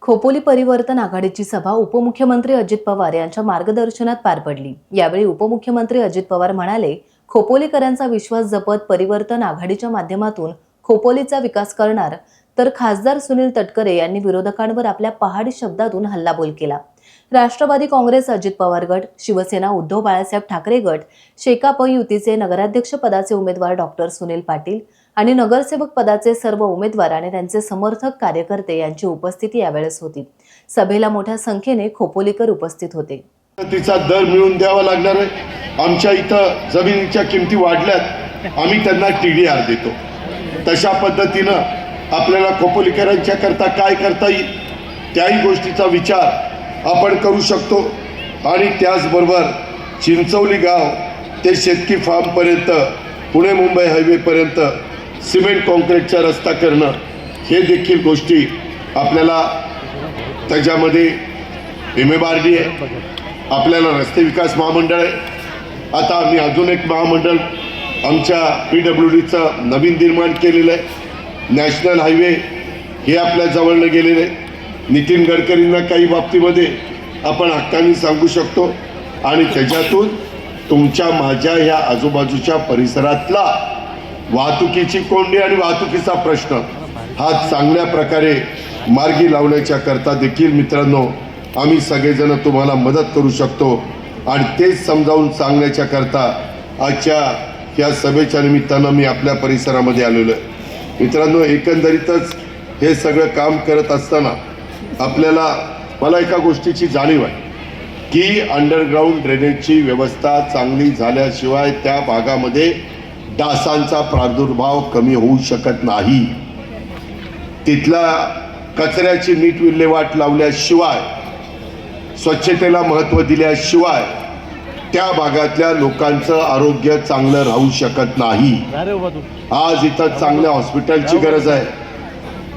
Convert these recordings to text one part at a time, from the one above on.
खोपोली परिवर्तन आघाडीची सभा उपमुख्यमंत्री अजित पवार यांच्या मार्गदर्शनात पार पडली। यावेळी उपमुख्यमंत्री अजित पवार म्हणाले, खोपोलीकरांचा विश्वास जपत परिवर्तन आघाडीच्या माध्यमातून खोपोलीचा विकास करणार, तर खासदार सुनील तटकरे यांनी विरोधकांवर आपल्या पहाडी शब्दातून हल्लाबोल केला। राष्ट्रवादी काँग्रेस अजित पवार गट, शिवसेना उद्धव बाळासाहेब ठाकरे गट, शेकाप युतीचे नगराध्यक्ष पदाचे उमेदवार डॉक्टर सुनील पाटील आणि नगरसेवक पदाचे सर्व उमेदवार आणि त्यांचे समर्थक कार्यकर्ते यांची उपस्थिती यावेळेस होती। सभेला मोठ्या संख्येने खोपोलीकर उपस्थित होते। तिचा दर मिळून द्यावा लागणार आहे। आमच्या इथं जमिनीच्या किमती वाढल्यात, आम्ही त्यांना TDR देतो। तशा पद्धतीनं आपल्याला खोपोलीकरांच्या करता काय करता येईल त्याही गोष्टीचा विचार आपण करू शकतो। आणि त्याचबरोबर चिंचवली गाव ते शेतकी फार्मपर्यंत, पुणे मुंबई हायवेपर्यंत सिमेंट कॉन्क्रीटचा रस्ता करणं, हे देखील गोष्टी आपल्याला त्याच्यामध्ये MMRD आहे, आपल्याला रस्ते विकास महामंडळ आहे। आता आम्ही अजून एक महामंडळ आमच्या PWDचं नवीन निर्माण केलेलं आहे। नॅशनल हायवे हे आपल्या जवळनं गेलेलं आहे। नितीन गडकरींना काही बाबतीमध्ये आपण हक्काने सांगू शकतो आणि त्याच्यातून तुमच्या माझ्या ह्या आजूबाजूच्या परिसरातला वाहतुकीची कोंडी आणि वाहतुकीचा प्रश्न हा चांगल्या प्रकारे मार्गी लावण्याच्या करता देखील मित्रांनो आम्ही सगळेजण तुम्हाला मदत करू शकतो। आणि तेच समजावून सांगण्याच्या करता आजच्या या सभेच्या निमित्तानं मी आपल्या परिसरामध्ये आलेलो आहे। मित्रांनो, एकंदरीतच हे सगळं काम करत असताना मला एका गोष्टीची जाणीव आहे की अंडरग्राऊंड ड्रेनेजची व्यवस्था चांगली झाल्याशिवाय त्या भागामध्ये डासांचा प्रादुर्भाव कमी होऊ शकत नाही। तिथला कचऱ्याची नीट विल्हेवाट लावल्याशिवाय, स्वच्छतेला महत्त्व दिल्याशिवाय त्या भागातल्या लोकांचं आरोग्य चांगलं राहू शकत नाही। आज इथं चांगल्या हॉस्पिटलची गरज आहे,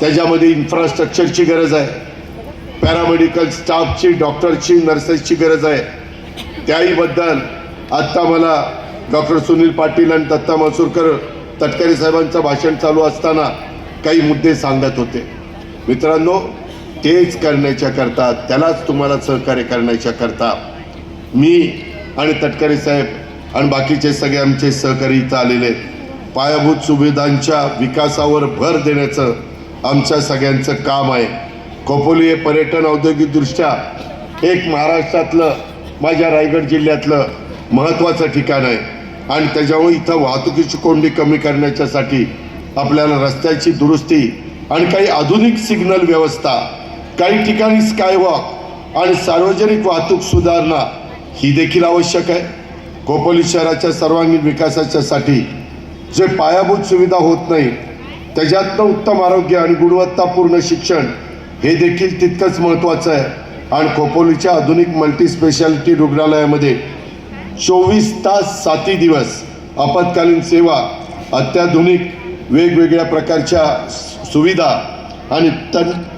त्याच्यामध्ये इन्फ्रास्ट्रक्चरची गरज आहे, पॅरामेडिकल स्टाफची, डॉक्टरची, नर्सेसची गरज आहे। त्याहीबद्दल आत्ता मला डॉक्टर सुनील पाटील आणि दत्ता मसूरकर तटकरे साहेबांचं भाषण चालू असताना काही मुद्दे सांगत होते। मित्रांनो, तेच करण्याच्या करता, त्यालाच तुम्हाला सहकार्य करण्याच्या करता मी आणि तटकरे साहेब आणि बाकीचे सगळे आमचे सहकारी इथं आलेले पायाभूत सुविधांच्या विकासावर भर देण्याचं आमच्या सगळ्यांचं काम आहे। खोपोली हे पर्यटन औद्योगिकदृष्ट्या एक महाराष्ट्रातलं, माझ्या रायगड जिल्ह्यातलं महत्त्वाचं ठिकाण आहे आणि त्याच्यामुळे इथं वाहतुकीची कोंडी कमी करण्याच्यासाठी आपल्याला रस्त्याची दुरुस्ती आणि काही आधुनिक सिग्नल व्यवस्था, काही ठिकाणी स्कायवॉक आणि सार्वजनिक वाहतूक सुधारणा ही देखील आवश्यक आहे। खोपोली शहराच्या सर्वांगीण विकासाच्यासाठी जे पायाभूत सुविधा होत नाही त्याच्यातनं उत्तम आरोग्य आणि गुणवत्तापूर्ण शिक्षण हे देखील तितकंच महत्त्वाचं आहे। आणि खोपोलीच्या आधुनिक मल्टीस्पेशालिटी रुग्णालयामध्ये 24 तास 7 दिवस आपत्कालीन सेवा, अत्याधुनिक वेगवेगळ्या प्रकारच्या सुविधा आणि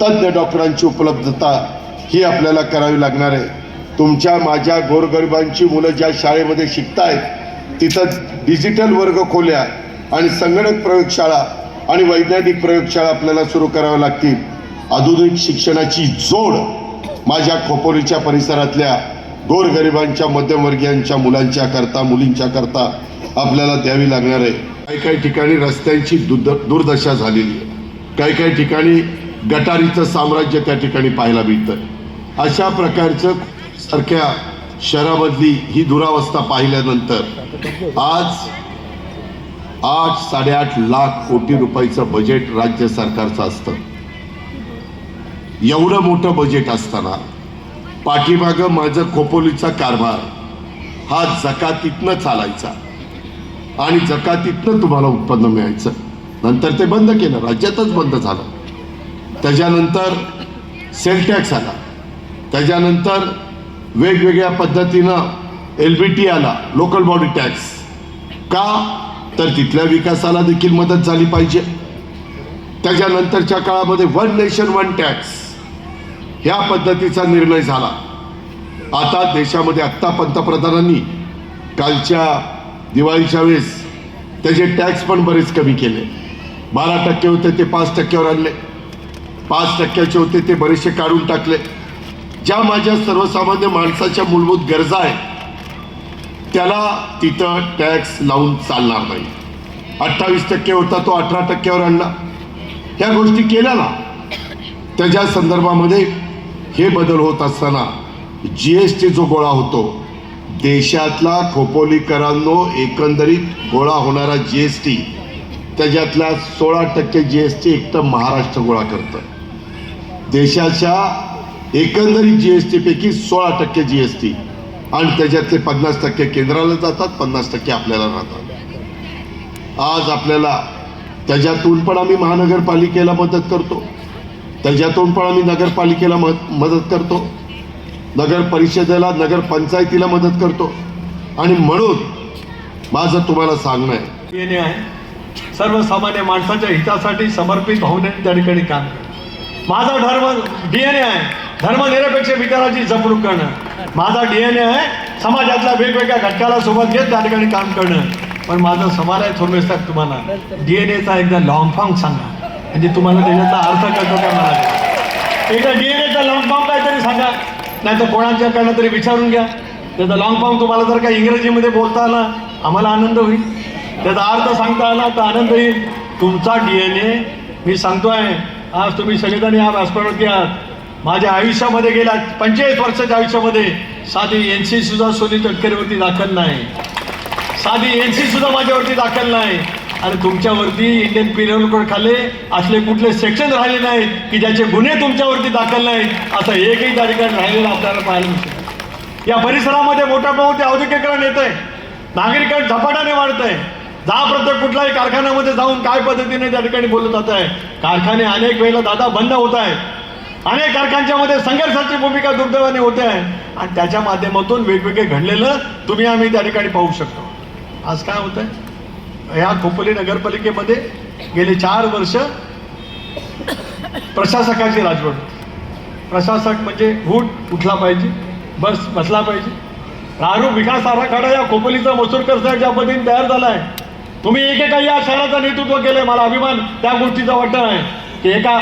तज्ञ डॉक्टरांची उपलब्धता ही आपल्याला करावी लागणार आहे। तुमच्या माझ्या गोरगरिबांची मुलं ज्या शाळेमध्ये शिकतायत तिथं डिजिटल वर्ग खोल्या आणि संगणक प्रयोगशाळा आणि वैज्ञानिक प्रयोगशाळा आपल्याला सुरू कराव्या लागतील। आधुनिक शिक्षणाची जोड माझ्या खोपोलीच्या परिसरातल्या गोरगरिबांच्या, मध्यमवर्गीयांच्या मुलांच्या करता, मुलींच्या करता आपल्याला द्यावी लागणार आहे। काही ठिकाणी रस्त्यांची दुर्दशा झालेली आहे, काही ठिकाणी गटारीचं साम्राज्य त्या ठिकाणी पाहायला मिळतं। अशा प्रकारचं सारख्या शहरामधली ही दुरावस्था पाहिल्यानंतर आज 8-8.5 लाख कोटी रुपयाचं बजेट राज्य सरकारचं असतं। एवढं मोठं बजेट असताना पाठीमागं माझं खोपोलीचा कारभार हा जकातीतनं चालायचा आणि जकातीतनं तुम्हाला उत्पन्न मिळायचं। नंतर ते बंद केलं, राज्यातच बंद झालं। त्याच्यानंतर सेल टॅक्स आला, त्याच्यानंतर वेगवेगळ्या पद्धतीनं LBT आला, लोकल बॉडी टॅक्स। का तर तिथल्या विकासाला देखील मदत झाली पाहिजे। त्याच्यानंतरच्या काळामध्ये 1 नेशन 1 टॅक्स ह्या पद्धतीचा निर्णय झाला। आता देशामध्ये आत्ता पंतप्रधानांनी कालच्या दिवाळीच्या वेळेस त्याचे टॅक्स पण बरेच कमी केले। 12% होते ते 5%वर आणले। 5% होते ते बरेचसे काढून टाकले. ज्या माझ्या सर्वसामान्य माणसाच्या मूलभूत गरजा आहेत त्याला तिथं टॅक्स लावून चालणार नाही. 28% होता तो 18%वर आणला. ह्या गोष्टी केल्या ना, त्याच्या संदर्भामध्ये हे बदल होत असताना GST जो गोळा होतो, देशातला खोपोलीकरांनो एकंदरीत गोळा होणारा GST त्याच्यातला 16% GST एकटं महाराष्ट्र गोळा करतं. देशाच्या एकंदरीत GST पैकी 16% GST आणि त्याच्यातले 50% केंद्राला जातात, 50% आपल्याला राहतात. आज आपल्याला त्याच्यातून पण आम्ही महानगरपालिकेला मदत करतो, त्याच्यातून पण आम्ही नगरपालिकेला मदत करतो, नगर परिषदेला नगरपंचायतीला मदत करतो. आणि म्हणून माझं तुम्हाला सांगणं आहे, सर्वसामान्य माणसाच्या हितासाठी समर्पित भावनेने त्या ठिकाणी काम करणं माझा DNA आहे. धर्मनिरपेक्ष विचाराची जपणूक करणं माझा DNA आहे. समाजातल्या वेगवेगळ्या घटकाला सोबत घेत त्या ठिकाणी काम करणं. पण माझं सवाल आहे थोरमेस साहेब, तुम्हाला DNAचा एकदा लॉंग फॉर्म सांगा, म्हणजे तुम्हाला त्याच्याचा अर्थ कळतो का मला. एकदा DNAचा लॉंग फॉर्म काहीतरी सांगा, नाही तर कोणाच्याकडनं तरी विचारून घ्या. त्याचा लॉंग फॉर्म तुम्हाला जर का इंग्रजीमध्ये बोलता आला आम्हाला आनंद होईल, त्याचा अर्थ सांगता आला तर आनंद येईल. तुमचा DNA मी सांगतोय, आज तुम्ही सगळेजण या व्यासपीठावरती आहात. माझ्या आयुष्यामध्ये गेल्या 45 वर्षाच्या आयुष्यामध्ये साधी NC सुद्धा सुनील तटकरेवरती दाखल नाही, साधी NC सुद्धा माझ्यावरती दाखल नाही. आणि तुमच्यावरती इंडियन पिरियड कोड खाली असले कुठले सेक्शन राहिले नाहीत की ज्याचे गुन्हे तुमच्यावरती दाखल नाहीत, असं एकही तारीखाने राहिलेलं आपल्याला पाहायला मिळतं. या परिसरामध्ये मोठ्या प्रमाणात औद्योगिकरण येत आहे, नागरिकरण झपाट्याने वाढत आहे. प्रत्येक कुठल्याही कारखान्यामध्ये जाऊन काय पद्धतीने त्या ठिकाणी बोलत जात आहे. कारखाने अनेक वेळेला दादा बंद होत आहेत, अनेक कारखान्यांमध्ये संघर्षाची भूमिका दुर्दैवाने होते आहे आणि त्याच्या माध्यमातून वेगवेगळे घडलेलं तुम्ही आम्ही त्या ठिकाणी पाहू शकतो. आज काय होत आहे, ह्या खोपोली नगरपालिकेमध्ये गेले 4 वर्ष प्रशासकाची राजवट. प्रशासक म्हणजे उठला पाहिजे, बस बसला पाहिजे. प्रारूप विकास आराखडा या खोपोलीचा मसूरकर साहेब ज्या पद्धतीने तयार झाला आहे, तुम्ही एकेका या शहराचं नेतृत्व केलंय. मला अभिमान त्या गोष्टीचा वाटत आहे की एका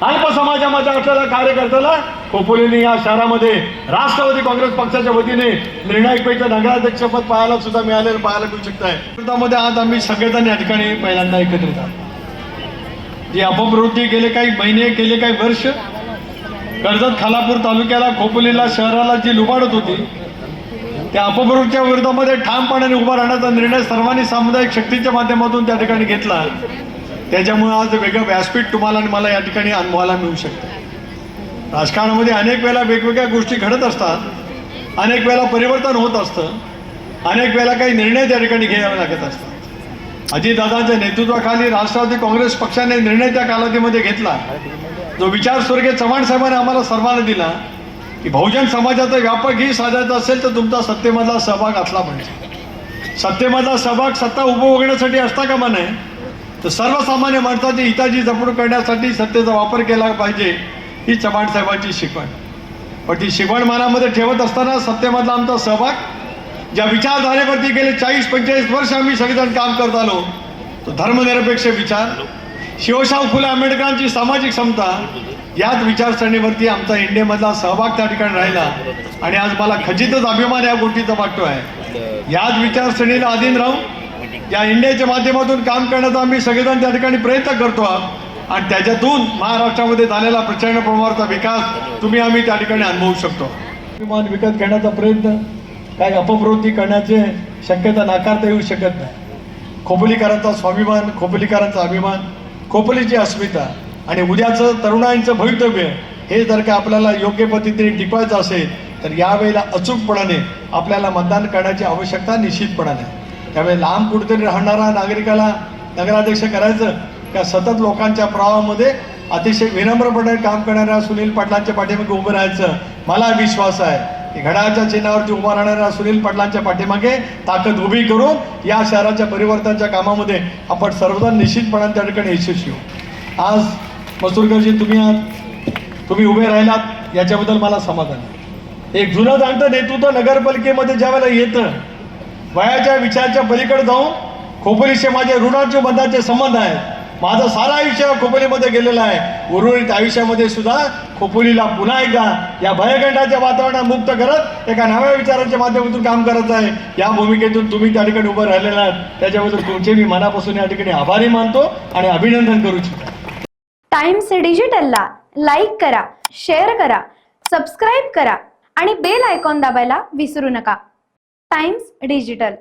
अल्प समाजामध्ये असलेल्या कार्यकर्त्याला खोपोलीने या शहरामध्ये राष्ट्रवादी काँग्रेस पक्षाच्या वतीने निर्णायकपैकी नगराध्यक्षपद पाहायला सुद्धा मिळालेलं पाहायला मिळू शकत आहे. त्यामध्ये आज आम्ही सगळेजण या ठिकाणी पहिल्यांदा एकत्रित आहोत. जी अपप्रवृत्ती गेले काही महिने गेले काही वर्ष कर्जत खालापूर तालुक्याला खोपोलीला शहराला जी लुबाडत होती, त्या अपप्रवृत्तीच्या विरोधामध्ये ठामपणाने उभा राहण्याचा निर्णय सर्वांनी सामुदायिक शक्तीच्या माध्यमातून त्या ठिकाणी घेतला. त्याच्यामुळे आज वेगळं व्यासपीठ तुम्हाला आणि मला या ठिकाणी अनुभवायला मिळू शकतं. राजकारणामध्ये अनेक वेळेला वेगवेगळ्या गोष्टी घडत असतात, अनेक वेळेला परिवर्तन होत असतं, अनेक वेळेला काही निर्णय त्या ठिकाणी घ्यावे लागत असतात. अजितदादांच्या नेतृत्वाखाली राष्ट्रवादी काँग्रेस पक्षाने निर्णय त्या कालावधीमध्ये घेतला, जो विचार स्वर्गीय चव्हाण साहेबांनी आम्हाला सर्वांना दिला की बहुजन समाजाचा व्यापक ही साधायचा असेल तर तुमचा सत्तेमधला सहभाग असला पाहिजे. सत्तेमधला सहभाग सत्ता उपभोगण्यासाठी असता कामा नये, तर सर्वसामान्य माणसाची हिताची जपणूक करण्यासाठी सत्तेचा वापर केला पाहिजे, ही चव्हाण साहेबांची शिकवण. पण ती शिकवण मनामध्ये ठेवत असताना सत्तेमधला आमचा सहभाग ज्या विचारधारेवरती गेले 40-45 वर्ष आम्ही सगळेजण काम करत आलो, तो धर्मनिरपेक्ष विचार, शिवशाहू फुले आंबेडकरांची सामाजिक समता, याच विचारसरणीवरती आमचा इंडियामधला सहभाग त्या ठिकाणी राहिला. आणि आज मला खचितच अभिमान या गोष्टीचा वाटतो आहे. याच विचारसरणीला अधीन राहून या इंडियाच्या माध्यमातून काम करण्याचा आम्ही सगळेजण त्या ठिकाणी प्रयत्न करतो आहोत आणि त्याच्यातून महाराष्ट्रामध्ये झालेला प्रचंड प्रमाणाचा विकास तुम्ही आम्ही त्या ठिकाणी अनुभवू शकतो. विमान विकत घेण्याचा प्रयत्न, काही अपप्रवृत्ती करण्याची शक्यता नाकारता येऊ शकत नाही. खोपोलीकरांचा स्वाभिमान, खोपोलीकरांचा अभिमान, खोपोलीची अस्मिता आणि उद्याचं तरुणांचं भवितव्य हे जर का आपल्याला योग्य पद्धतीने टिकवायचं असेल तर यावेळेला अचूकपणाने आपल्याला मतदान करण्याची आवश्यकता निश्चितपणाने. त्यामुळे लांब कुठेतरी राहणारा नागरिकाला नगराध्यक्ष करायचं का सतत लोकांच्या प्रवाहामध्ये अतिशय विनम्रपणे काम करणाऱ्या सुनील पाटलांच्या पाठीमागे उभं राहायचं. मला विश्वास आहे की घड्याळाच्या चिन्हावरती उभा राहणाऱ्या सुनील पाटलांच्या पाठीमागे ताकद उभी करून या शहराच्या परिवर्तनाच्या कामामध्ये आपण सर्वजण निश्चितपणाने त्या ठिकाणी यशस्वी होऊ. आज मसूरकरजी तुम्ही उभे राहिलात याच्याबद्दल मला समाधान आहे. एक जुनं जाणतं नेतृत्व नगरपालिकेमध्ये ज्यावेळेला येतं, वयाच्या विचाराच्या पलीकडे जाऊन खोपोलीचे माझे ऋणाचे बंधाचे संबंध आहेत माझं सारं आयुष्य खोपोलीमध्ये गेलेलं आहे. उर्वरित आयुष्यामध्ये सुद्धा खोपोलीला पुन्हा एकदा या भयगंडाच्या वातावरणात मुक्त करत एका नव्या विचारांच्या माध्यमातून काम करायचं आहे. या भूमिकेतून तुम्ही त्या ठिकाणी उभं राहिलेला आहात, त्याच्याबद्दल तुमचे मी मनापासून या ठिकाणी आभारी मानतो आणि अभिनंदन करू इच्छितो. टाइम्स डिजिटलला लाईक करा, शेअर करा, सबस्क्राईब करा आणि बेल आयकॉन दाबायला विसरू नका. Times digital.